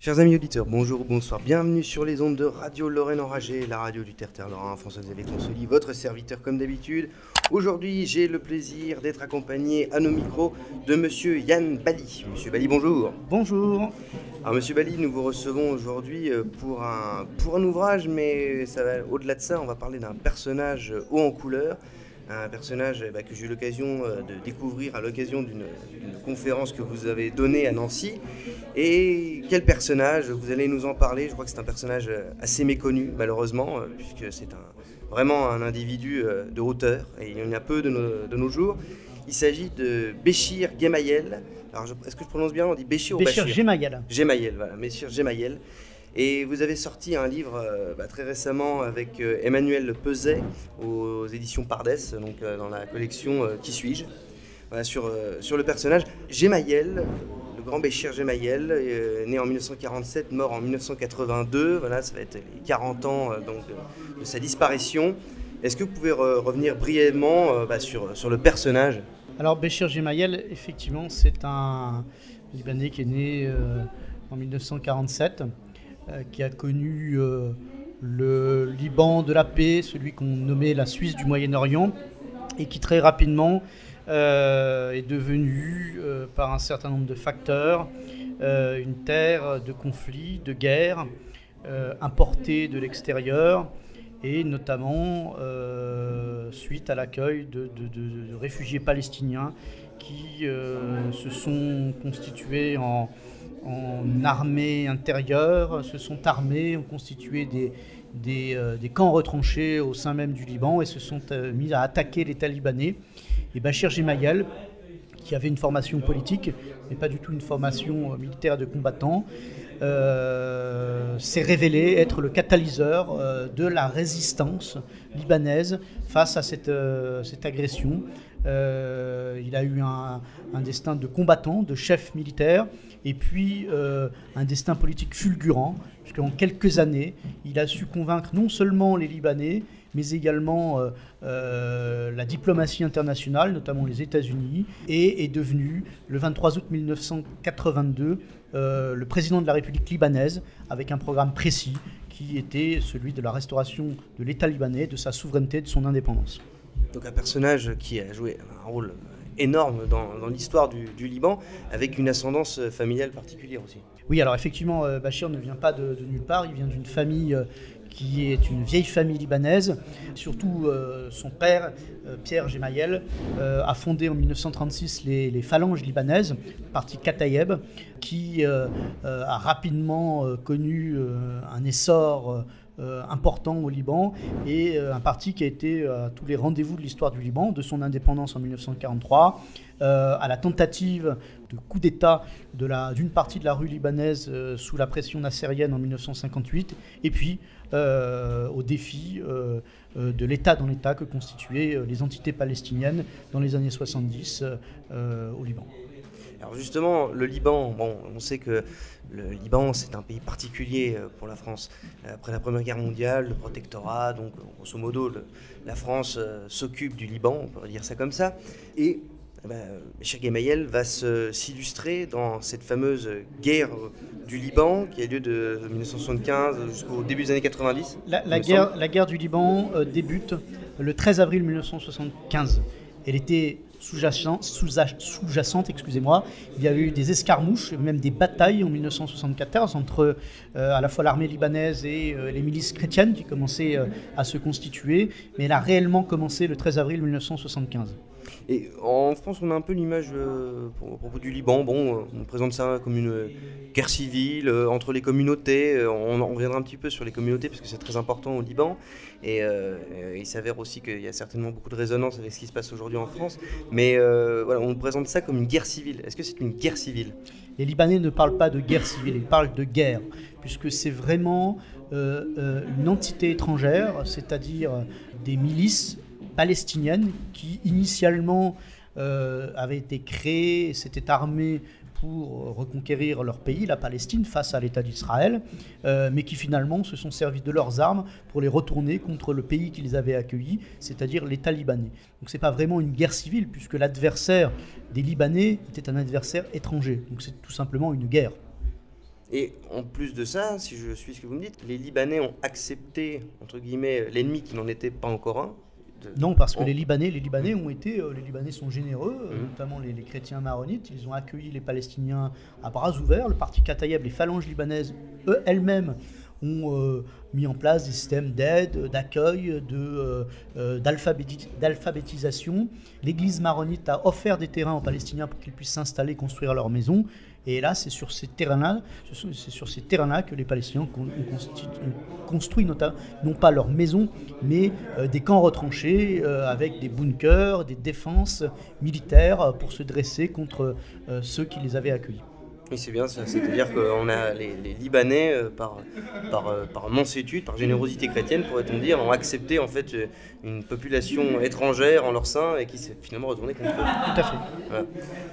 Chers amis auditeurs, bonjour ou bonsoir, bienvenue sur les ondes de Radio Lorraine Enragée, la radio du Terre-Terre Lorrain, François-Xavier Consoli, votre serviteur comme d'habitude. Aujourd'hui, j'ai le plaisir d'être accompagné à nos micros de Monsieur Yann Bali. Monsieur Bali, bonjour. Bonjour. Alors Monsieur Bali, nous vous recevons aujourd'hui pour un ouvrage, mais ça va, au-delà de ça, on va parler d'un personnage haut en couleur. Un personnage que j'ai eu l'occasion de découvrir à l'occasion d'une conférence que vous avez donnée à Nancy. Et quel personnage, vous allez nous en parler. Je crois que c'est un personnage assez méconnu, malheureusement, puisque c'est vraiment un individu de hauteur, et il y en a peu de nos jours. Il s'agit de Béchir Gemayel. Alors, est-ce que je prononce bien? On dit Béchir ou Bachir? Béchir Gemayel. Gemayel, voilà, Béchir Gemayel. Et vous avez sorti un livre très récemment avec Emmanuel Peuzet aux éditions Pardes, donc dans la collection Qui suis-je, voilà, sur le personnage Gemayel, le grand Béchir Gemayel, né en 1947, mort en 1982. Voilà, ça va être les 40 ans de sa disparition. Est-ce que vous pouvez revenir brièvement sur le personnage? Alors Béchir Gemayel, effectivement, c'est un Libanais qui est né en 1947. Qui a connu le Liban de la paix, celui qu'on nommait la Suisse du Moyen-Orient, et qui très rapidement est devenu, par un certain nombre de facteurs, une terre de conflits, de guerres, importée de l'extérieur, et notamment suite à l'accueil de réfugiés palestiniens qui se sont constitués en armée intérieure, se sont armés, ont constitué des camps retranchés au sein même du Liban et se sont mis à attaquer l'État libanais. Et Béchir Gemayel, qui avait une formation politique, mais pas du tout une formation militaire de combattant, s'est révélé être le catalyseur de la résistance libanaise face à cette agression. Il a eu un destin de combattant, de chef militaire, et puis un destin politique fulgurant, puisqu'en quelques années, il a su convaincre non seulement les Libanais, mais également la diplomatie internationale, notamment les États-Unis, et est devenu, le 23 août 1982, le président de la République libanaise, avec un programme précis qui était celui de la restauration de l'État libanais, de sa souveraineté, de son indépendance. Donc un personnage qui a joué un rôle énorme dans l'histoire du Liban, avec une ascendance familiale particulière aussi. Oui, alors effectivement, Béchir ne vient pas de nulle part, il vient d'une famille qui est une vieille famille libanaise. Surtout, son père, Pierre Gemayel, a fondé en 1936 les Phalanges libanaises, parti Kataïeb, qui a rapidement connu un essor important au Liban, et un parti qui a été à tous les rendez-vous de l'histoire du Liban, de son indépendance en 1943, à la tentative de coup d'État d'une partie de la rue libanaise sous la pression nassérienne en 1958, et puis au défi de l'État dans l'État que constituaient les entités palestiniennes dans les années 70 au Liban. Alors justement, le Liban, on sait que le Liban, c'est un pays particulier pour la France. Après la Première Guerre mondiale, le protectorat, donc grosso modo, la France s'occupe du Liban, on pourrait dire ça comme ça. Et Béchir Gemayel va s'illustrer dans cette fameuse guerre du Liban qui a lieu de 1975 jusqu'au début des années 90. La guerre du Liban débute le 13 avril 1975. Elle était sous-jacente, excusez-moi. Il y a eu des escarmouches, même des batailles en 1974 entre à la fois l'armée libanaise et les milices chrétiennes qui commençaient à se constituer, mais elle a réellement commencé le 13 avril 1975. Et en France, on a un peu l'image à propos du Liban. On présente ça comme une guerre civile entre les communautés. On reviendra un petit peu sur les communautés parce que c'est très important au Liban. Et il s'avère aussi qu'il y a certainement beaucoup de résonance avec ce qui se passe aujourd'hui en France. Mais voilà, on présente ça comme une guerre civile. Est-ce que c'est une guerre civile? Les Libanais ne parlent pas de guerre civile, ils parlent de guerre, puisque c'est vraiment une entité étrangère, c'est-à-dire des milices palestiniennes qui initialement avaient été créées et s'étaient armées pour reconquérir leur pays, la Palestine, face à l'État d'Israël, mais qui finalement se sont servis de leurs armes pour les retourner contre le pays qui les avait accueillis, c'est-à-dire l'État libanais. Donc c'est pas vraiment une guerre civile, puisque l'adversaire des Libanais était un adversaire étranger. Donc c'est tout simplement une guerre. Et en plus de ça, si je suis ce que vous me dites, les Libanais ont accepté, entre guillemets, l'ennemi qui n'en était pas encore un. Non, parce que les Libanais les Libanais sont généreux, notamment les chrétiens maronites. Ils ont accueilli les Palestiniens à bras ouverts. Le parti Katayeb, les phalanges libanaises, elles-mêmes, ont mis en place des systèmes d'aide, d'accueil, d'alphabétisation. L'église maronite a offert des terrains aux Palestiniens pour qu'ils puissent s'installer, construire leur maison. Et là, c'est sur ces terrains-là que les Palestiniens ont construit non pas leurs maisons, mais des camps retranchés avec des bunkers, des défenses militaires pour se dresser contre ceux qui les avaient accueillis. Oui, c'est bien ça. C'est-à-dire qu'on a les Libanais, par mansuétude, par générosité chrétienne, pourrait-on dire, ont accepté en fait une population étrangère en leur sein et qui s'est finalement retournée contre eux. Tout à fait. Voilà.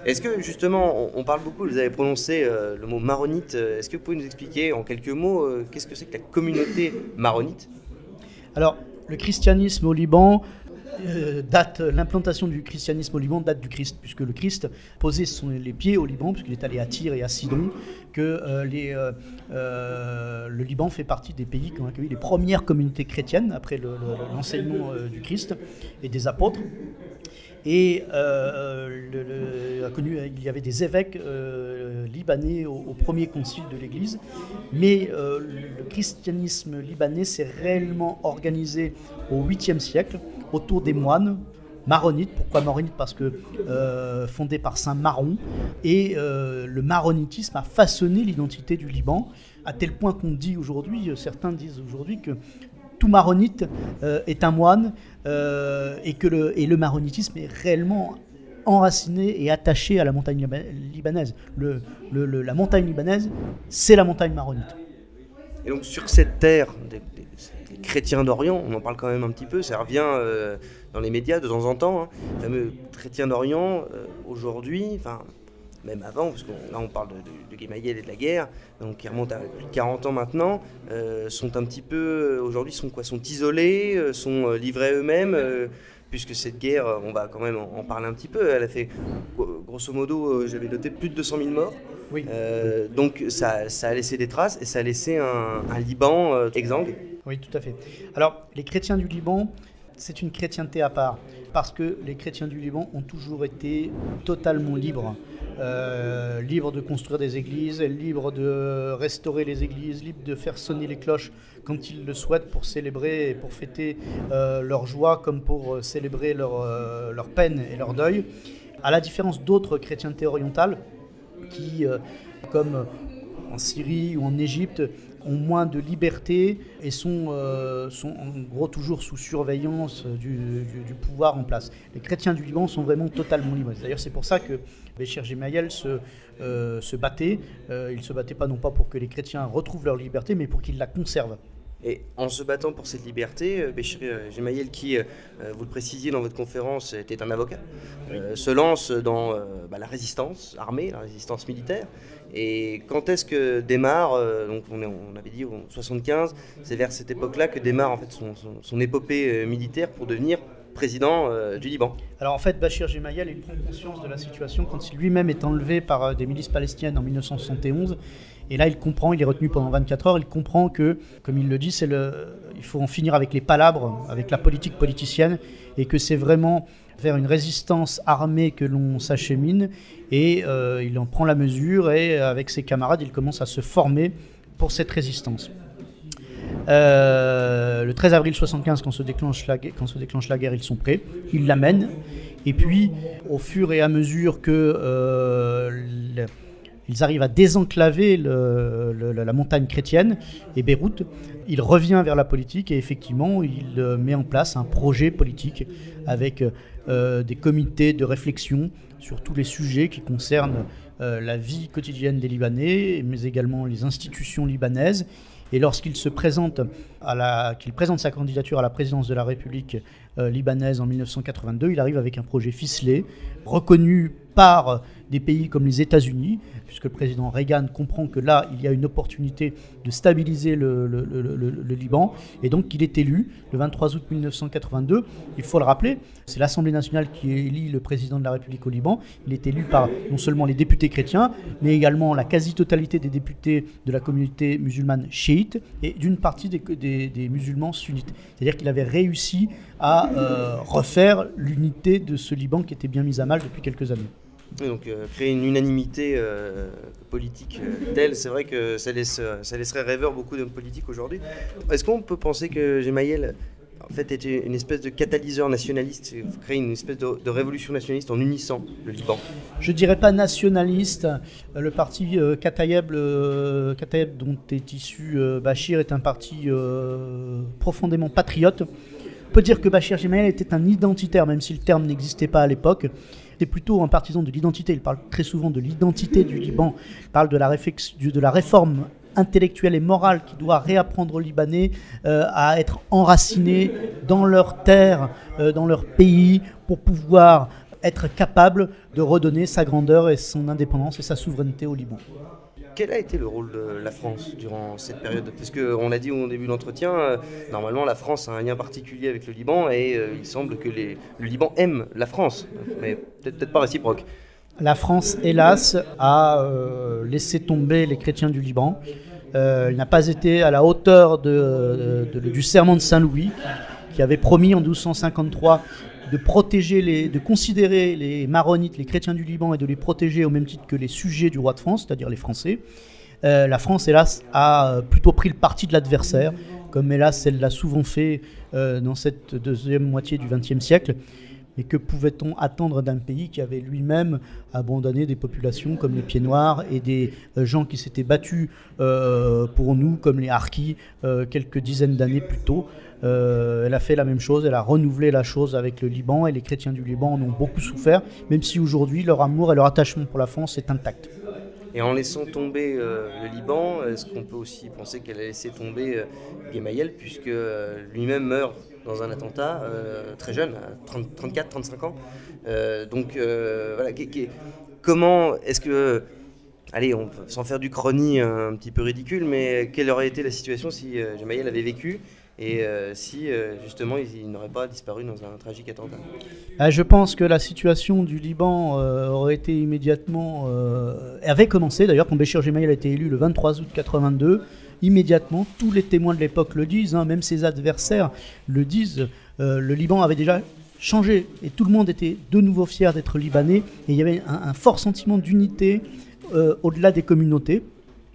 Est-ce que justement, on parle beaucoup, vous avez prononcé le mot maronite, est-ce que vous pouvez nous expliquer en quelques mots qu'est-ce que c'est que la communauté maronite ? Alors, le christianisme au Liban... l'implantation du christianisme au Liban date du Christ, puisque le Christ posait les pieds au Liban, puisqu'il est allé à Tyr et à Sidon, que le Liban fait partie des pays qui ont accueilli les premières communautés chrétiennes après l'enseignement du Christ et des apôtres. Et il y avait des évêques libanais au premier concile de l'Église, mais le christianisme libanais s'est réellement organisé au 8e siècle autour des moines maronites. Pourquoi maronites ? Parce que fondé par Saint Maron, et le maronitisme a façonné l'identité du Liban, à tel point qu'on dit aujourd'hui, certains disent aujourd'hui que tout maronite est un moine, et le maronitisme est réellement enraciné et attaché à la montagne libanaise. La montagne libanaise, c'est la montagne maronite. Et donc sur cette terre des chrétiens d'Orient, on en parle quand même un petit peu, ça revient dans les médias de temps en temps, hein, les fameux chrétiens d'Orient, aujourd'hui, enfin même avant, parce que là on parle de Gemayel et de la guerre, donc qui remonte à plus de 40 ans maintenant, sont un petit peu, aujourd'hui sont isolés, sont livrés à eux-mêmes, puisque cette guerre, on va quand même en parler un petit peu, elle a fait grosso modo, j'avais noté plus de 200 000 morts. Oui. Donc ça a laissé des traces et ça a laissé un Liban exsangue. Oui, tout à fait. Alors, les chrétiens du Liban, c'est une chrétienté à part, parce que les chrétiens du Liban ont toujours été totalement libres. Libres de construire des églises, libres de restaurer les églises, libres de faire sonner les cloches quand ils le souhaitent pour célébrer et pour fêter leur joie comme pour célébrer leur peine et leur deuil. À la différence d'autres chrétientés orientales qui, comme en Syrie ou en Égypte, ont moins de liberté et sont en gros toujours sous surveillance du pouvoir en place. Les chrétiens du Liban sont vraiment totalement libres. D'ailleurs, c'est pour ça que Béchir Gemayel se battait. Il ne se battait pas non pas pour que les chrétiens retrouvent leur liberté, mais pour qu'ils la conservent. Et en se battant pour cette liberté, Béchir Gemayel, qui, vous le précisiez dans votre conférence, était un avocat, se lance dans la résistance armée, la résistance militaire. Et quand est-ce que démarre, donc on avait dit en 75, c'est vers cette époque-là que démarre en fait son épopée militaire pour devenir président du Liban. Alors en fait, Béchir Gemayel, il prend conscience de la situation quand il lui-même est enlevé par des milices palestiniennes en 1971. Et là, il comprend, il est retenu pendant 24 heures, il comprend que, comme il le dit, il faut en finir avec les palabres, avec la politique politicienne, et que c'est vraiment vers une résistance armée que l'on s'achemine. Et il en prend la mesure, et avec ses camarades, il commence à se former pour cette résistance. Le 13 avril 1975, quand se déclenche la guerre, ils sont prêts, ils l'amènent. Et puis, au fur et à mesure que ils arrivent à désenclaver la montagne chrétienne et Beyrouth, il revient vers la politique et effectivement, il met en place un projet politique avec des comités de réflexion sur tous les sujets qui concernent la vie quotidienne des Libanais, mais également les institutions libanaises. Et lorsqu'il présente sa candidature à la présidence de la République libanaise en 1982, il arrive avec un projet ficelé, reconnu par des pays comme les États-Unis, puisque le président Reagan comprend que là, il y a une opportunité de stabiliser le Liban, et donc il est élu le 23 août 1982. Il faut le rappeler, c'est l'Assemblée nationale qui élit le président de la République au Liban. Il est élu par non seulement les députés chrétiens, mais également la quasi-totalité des députés de la communauté musulmane chiite et d'une partie des musulmans sunnites. C'est-à-dire qu'il avait réussi à refaire l'unité de ce Liban qui était bien mise à mal depuis quelques années. Et donc créer une unanimité politique telle, c'est vrai que ça laisserait rêveur beaucoup d'hommes politiques aujourd'hui. Est-ce qu'on peut penser que Gemayel en fait était une espèce de catalyseur nationaliste, créer une espèce de révolution nationaliste en unissant le Liban? Je dirais pas nationaliste. Le parti Katayeb dont est issu Bachir est un parti profondément patriote. On peut dire que Bachir Gemayel était un identitaire, même si le terme n'existait pas à l'époque. C'est plutôt un partisan de l'identité. Il parle très souvent de l'identité du Liban. Il parle de la réforme intellectuelle et morale qui doit réapprendre aux Libanais à être enracinés dans leur terre, dans leur pays, pour pouvoir être capable de redonner sa grandeur et son indépendance et sa souveraineté au Liban. Quel a été le rôle de la France durant cette période? Parce qu'on l'a dit au début de l'entretien, normalement la France a un lien particulier avec le Liban et il semble que le Liban aime la France, mais peut-être pas réciproque. La France, hélas, a laissé tomber les chrétiens du Liban. Il n'a pas été à la hauteur du serment de Saint-Louis, qui avait promis en 1253 de considérer les maronites, les chrétiens du Liban, et de les protéger au même titre que les sujets du roi de France, c'est-à-dire les Français. La France, hélas, a plutôt pris le parti de l'adversaire, comme hélas elle l'a souvent fait dans cette deuxième moitié du XXe siècle. Mais que pouvait-on attendre d'un pays qui avait lui-même abandonné des populations comme les Pieds-Noirs et des gens qui s'étaient battus pour nous, comme les Harkis, quelques dizaines d'années plus tôt? Elle a fait la même chose, elle a renouvelé la chose avec le Liban, et les chrétiens du Liban en ont beaucoup souffert, même si aujourd'hui leur amour et leur attachement pour la France est intact. Et en laissant tomber le Liban, est-ce qu'on peut aussi penser qu'elle a laissé tomber Gemayel, puisque lui-même meurt dans un attentat très jeune, à 34-35 ans. Voilà, comment est-ce que... Allez, sans faire du chrony un petit peu ridicule, mais quelle aurait été la situation si Gemayel avait vécu et si justement il n'aurait pas disparu dans un tragique attentat? Je pense que la situation du Liban aurait été immédiatement... avait commencé d'ailleurs quand Béchir Gemayel a été élu le 23 août 82. Immédiatement, tous les témoins de l'époque le disent, même ses adversaires le disent, le Liban avait déjà changé et tout le monde était de nouveau fier d'être libanais, et il y avait un fort sentiment d'unité au-delà des communautés.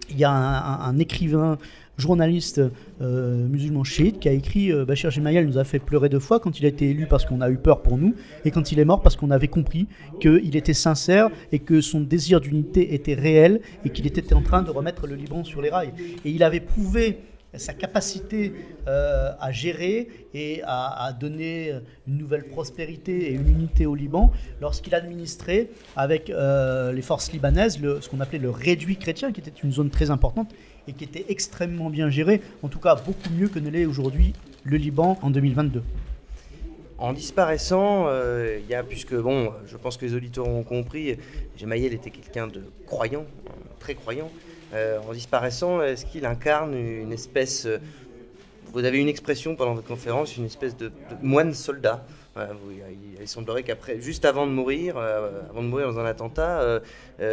Il y a un écrivain, journaliste musulman chiite qui a écrit Bachir Gemayel nous a fait pleurer 2 fois, quand il a été élu parce qu'on a eu peur pour nous, et quand il est mort parce qu'on avait compris qu'il était sincère et que son désir d'unité était réel et qu'il était en train de remettre le Liban sur les rails. Et il avait prouvé sa capacité à gérer et à donner une nouvelle prospérité et une unité au Liban lorsqu'il administrait avec les forces libanaises ce qu'on appelait le réduit chrétien, qui était une zone très importante et qui était extrêmement bien gérée, en tout cas beaucoup mieux que ne l'est aujourd'hui le Liban en 2022. En disparaissant, puisque je pense que les auditeurs ont compris, Gemayel était quelqu'un de croyant, très croyant. En disparaissant, est-ce qu'il incarne une espèce... vous avez une expression pendant votre conférence, une espèce de moine soldat. Il semblerait juste avant de mourir dans un attentat, il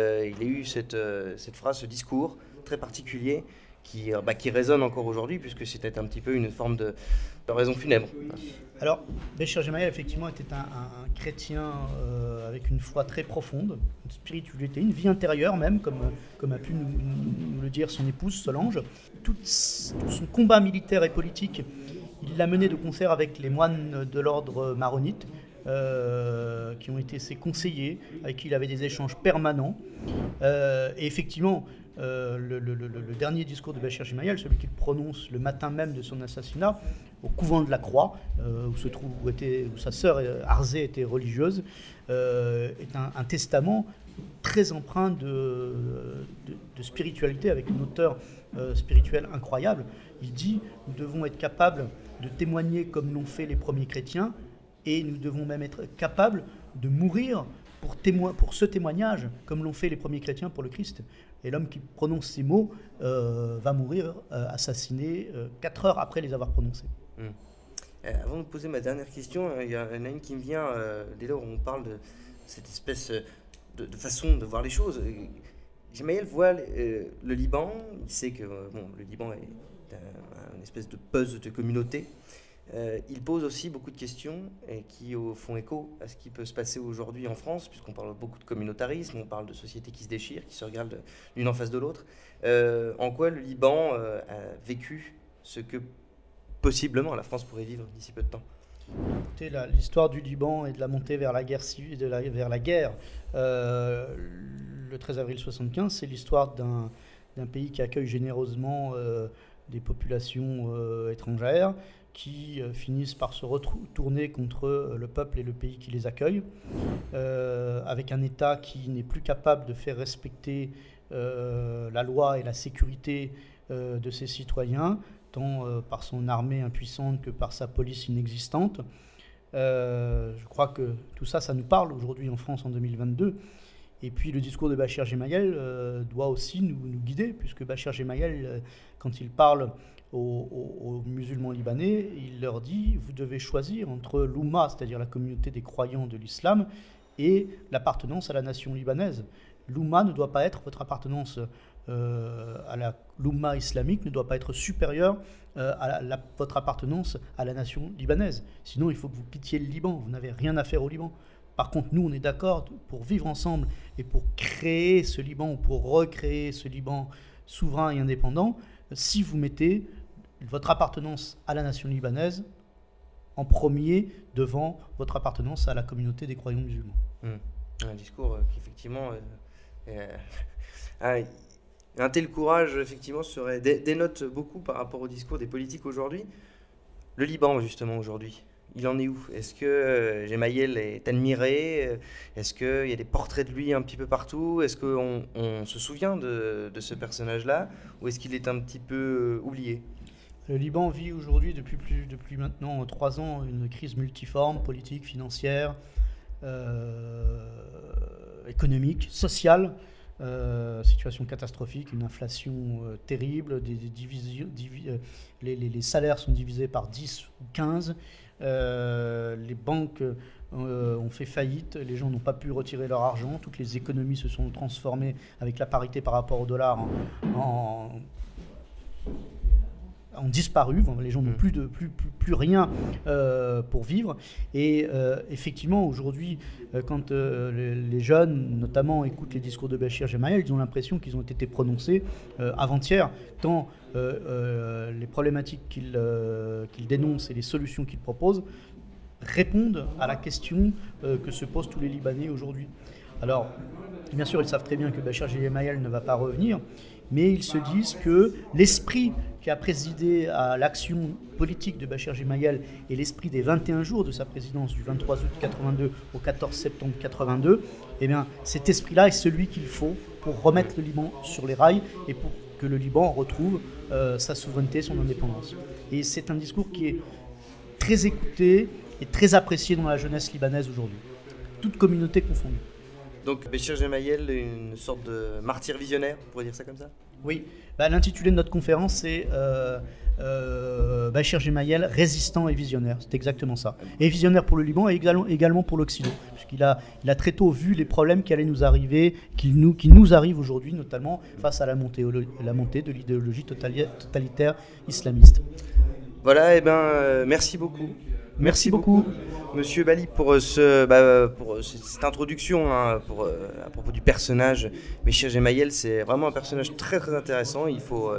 ait eu cette phrase, ce discours très particulier qui résonne encore aujourd'hui, puisque c'était un petit peu une forme de raison funèbre. Alors, Béchir Gemayel, effectivement, était un chrétien avec une foi très profonde, une spiritualité, une vie intérieure même, comme a pu nous le dire son épouse Solange. Tout son combat militaire et politique, il l'a mené de concert avec les moines de l'ordre maronite, qui ont été ses conseillers, avec qui il avait des échanges permanents. Et effectivement, le dernier discours de Bachir Gemayel, celui qu'il prononce le matin même de son assassinat, au couvent de la Croix, où sa sœur Arzée était religieuse, est un testament très empreint de spiritualité, avec une hauteur spirituelle incroyable. Il dit « Nous devons être capables de témoigner comme l'ont fait les premiers chrétiens, et nous devons même être capables de mourir pour ce témoignage, comme l'ont fait les premiers chrétiens pour le Christ. Et l'homme qui prononce ces mots va mourir assassiné 4 heures après les avoir prononcés. Avant de poser ma dernière question, il y en a une qui me vient dès lors où on parle de cette espèce de façon de voir les choses. Gemayel voit le Liban, il sait que le Liban est une espèce de puzzle de communauté. Il pose aussi beaucoup de questions qui font écho à ce qui peut se passer aujourd'hui en France, puisqu'on parle beaucoup de communautarisme, on parle de sociétés qui se déchirent, qui se regardent l'une en face de l'autre. En quoi le Liban a vécu ce que possiblement la France pourrait vivre d'ici peu de temps? Écoutez, l'histoire du Liban et de la montée vers la guerre civile, vers la guerre, le 13 avril 1975, c'est l'histoire d'un pays qui accueille généreusement des populations étrangères qui finissent par se retourner contre le peuple et le pays qui les accueille, avec un État qui n'est plus capable de faire respecter la loi et la sécurité de ses citoyens, tant par son armée impuissante que par sa police inexistante. Je crois que tout ça, ça nous parle aujourd'hui en France en 2022. Et puis le discours de Bachir Gemayel doit aussi nous guider, puisque Bachir Gemayel, quand il parle aux musulmans libanais, il leur dit: vous devez choisir entre l'Oumma, c'est-à-dire la communauté des croyants de l'islam, et l'appartenance à la nation libanaise. L'Oumma ne doit pas être, votre appartenance à l'Oumma islamique ne doit pas être supérieure à votre appartenance à la nation libanaise. Sinon, il faut que vous quittiez le Liban, vous n'avez rien à faire au Liban. Par contre, nous, on est d'accord pour vivre ensemble et pour créer ce Liban, ou pour recréer ce Liban souverain et indépendant, si vous mettez votre appartenance à la nation libanaise en premier devant votre appartenance à la communauté des croyants musulmans. Un discours qui, effectivement, un tel courage, effectivement, dénote beaucoup par rapport au discours des politiques aujourd'hui. Le Liban, justement, aujourd'hui, il en est où? Est-ce que Gemayel est admiré? Est-ce qu'il y a des portraits de lui un petit peu partout? Est-ce qu'on se souvient de ce personnage-là? Ou est-ce qu'il est un petit peu oublié? Le Liban vit aujourd'hui, depuis maintenant 3 ans, une crise multiforme, politique, financière, économique, sociale. Situation catastrophique, une inflation terrible, les salaires sont divisés par 10 ou 15, les banques ont fait faillite, les gens n'ont pas pu retirer leur argent, toutes les économies se sont transformées avec la parité par rapport au dollar ont disparu, les gens n'ont plus rien pour vivre. Et effectivement, aujourd'hui, quand les jeunes, notamment, écoutent les discours de Bachir Gemayel, ils ont l'impression qu'ils ont été prononcés avant-hier, tant les problématiques qu'il dénonce et les solutions qu'il propose répondent à la question que se posent tous les Libanais aujourd'hui. Alors, bien sûr, ils savent très bien que Bachir Gemayel ne va pas revenir, mais ils se disent que l'esprit qui a présidé à l'action politique de Bachir Gemayel et l'esprit des 21 jours de sa présidence du 23 août 82 au 14 septembre 82, eh bien, cet esprit-là est celui qu'il faut pour remettre le Liban sur les rails et pour que le Liban retrouve sa souveraineté, son indépendance. Et c'est un discours qui est très écouté et très apprécié dans la jeunesse libanaise aujourd'hui, toute communauté confondue. Donc Bachir Gemayel, une sorte de martyr visionnaire, on pourrait dire ça comme ça? Oui, l'intitulé de notre conférence, c'est Bachir Gemayel, résistant et visionnaire. C'est exactement ça. Et visionnaire pour le Liban et également pour l'Occident, puisqu'il a très tôt vu les problèmes qui allaient nous arriver, qui nous arrivent aujourd'hui, notamment face à la montée de l'idéologie totalitaire islamiste. Voilà, merci beaucoup. Merci beaucoup. Monsieur Bali, pour cette introduction à propos du personnage Bachir Gemayel. C'est vraiment un personnage très très intéressant. Il faut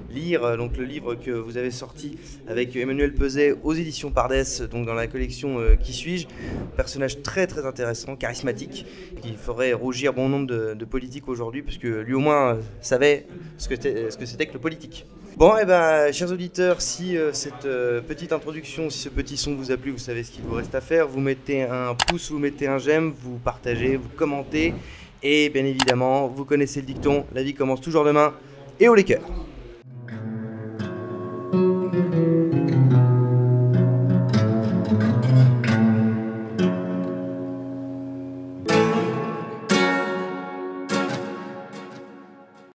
lire donc le livre que vous avez sorti avec Emmanuel Peset aux éditions Pardès, donc dans la collection Qui suis-je. Personnage très très intéressant, charismatique, qui ferait rougir bon nombre de politiques aujourd'hui, puisque lui au moins savait ce que c'était que le politique. Bon, chers auditeurs, si cette petite introduction, si ce petit son vous a plu, vous savez ce qu'il vous reste à faire. Vous mettez un pouce, vous mettez un j'aime, vous partagez, vous commentez. Et bien évidemment, vous connaissez le dicton, la vie commence toujours demain. Et haut les cœurs!